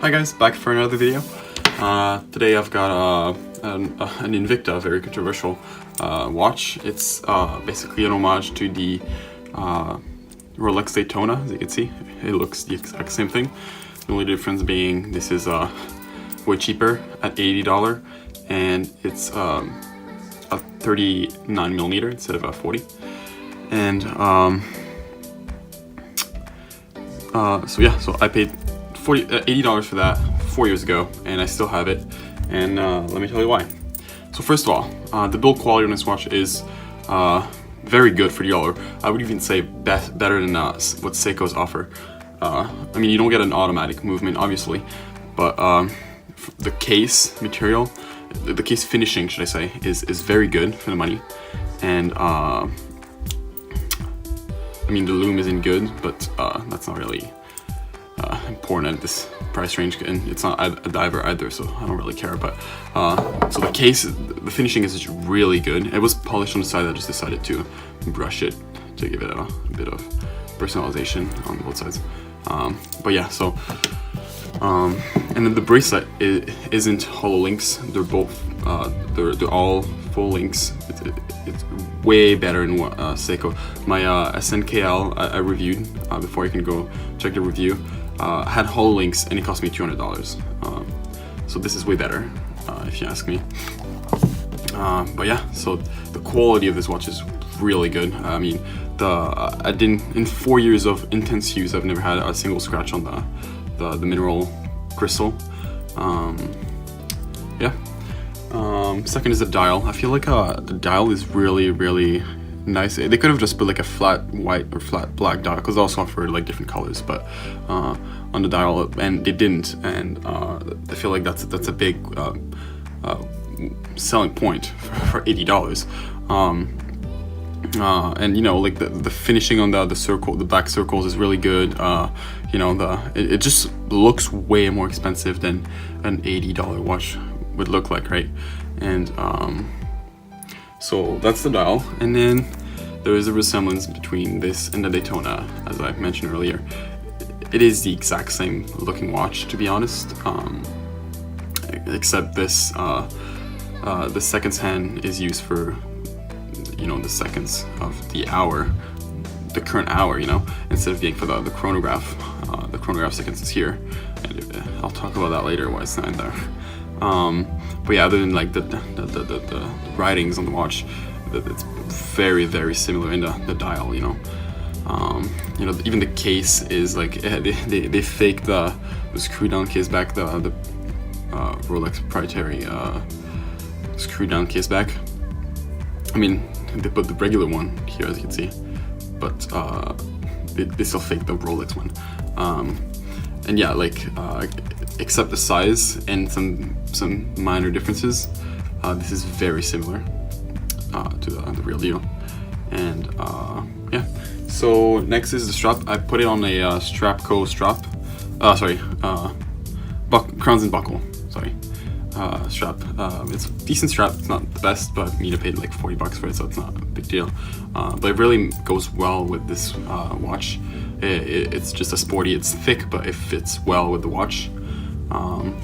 Hi guys, back for another video. Today I've got an Invicta, very controversial watch. It's basically an homage to the Rolex Daytona. As you can see, it looks the exact same thing. The only difference being this is way cheaper at $80, and it's a 39mm instead of a 40. And so I paid $80 for that 4 years ago, and I still have it. And let me tell you why. So first of all, the build quality on this watch is very good for the dollar. I would even say better than what Seiko's offer. I mean, you don't get an automatic movement, obviously, but the case material, the case finishing, should I say, is very good for the money. And I mean, the lume isn't good, but that's not really important at this price range, and it's not a diver either, so I don't really care. But so the case, the finishing is just really good. It was polished on the side. I just decided to brush it to give it a bit of personalization on both sides. But yeah, so and then the bracelet isn't hollow links. They're both they're all full links. It's way better than what Seiko. My SNKL I reviewed before you can go check the review. Had hollow links, and it cost me $200. So this is way better, if you ask me. But yeah, so the quality of this watch is really good. I mean, in 4 years of intense use, I've never had a single scratch on the mineral crystal. Yeah. Second is the dial. I feel like the dial is really nice. They could have just put like a flat white or flat black dial, because they also offer like different colors, but on the dial, and they didn't. And I feel like that's a big selling point for $80. And you know, like the finishing on the circle, the back circles is really good. You know, it just looks way more expensive than an $80 watch would look like, right? And so that's the dial. And then there is a resemblance between this and the Daytona, as I mentioned earlier. It is the exact same looking watch, to be honest, except this the seconds hand is used for, you know, the seconds of the hour, the current hour, you know, instead of being for the chronograph. The chronograph seconds is here, and I'll talk about that later, why it's not in there. But yeah, other than like the writings on the watch, it's very similar in the dial, you know. You know, even the case is like, they fake the screw down case back, the Rolex proprietary screw down case back. I mean, they put the regular one here, as you can see, but they still fake the Rolex one. And yeah, like except the size and some minor differences, this is very similar to the real deal. And yeah, so next is the strap. I put it on a Strapco strap. Crowns and buckle. Sorry. Strap. It's a decent strap. It's not the best, but I mean, I paid like $40 for it, so it's not a big deal. But it really goes well with this watch. It's just a sporty. It's thick, but it fits well with the watch.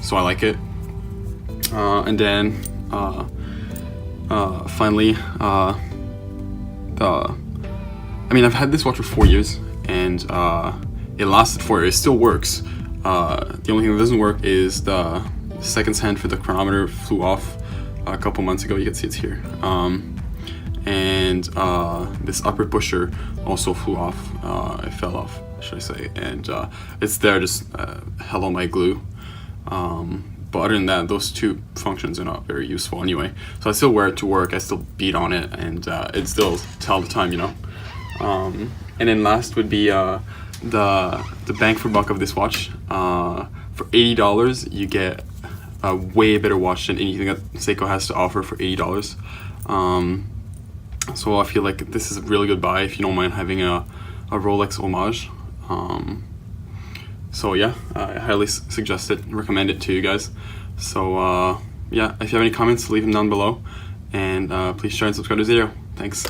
So I like it. And then finally, I mean, I've had this watch for 4 years, and it lasted 4 years. It still works. The only thing that doesn't work is the seconds hand for the chronometer flew off a couple months ago. You can see it's here. And this upper pusher also flew off. It fell off, should I say? And it's there, just held on my glue. But other than that, those two functions are not very useful anyway. So I still wear it to work. I still beat on it, and it still tells the time, you know. And then last would be the bang for buck of this watch. For $80, you get a way better watch than anything that Seiko has to offer for $80. So I feel like this is a really good buy if you don't mind having a Rolex homage. So yeah, I highly suggest it, recommend it to you guys. So yeah, if you have any comments, leave them down below, and please share and subscribe to this video. Thanks.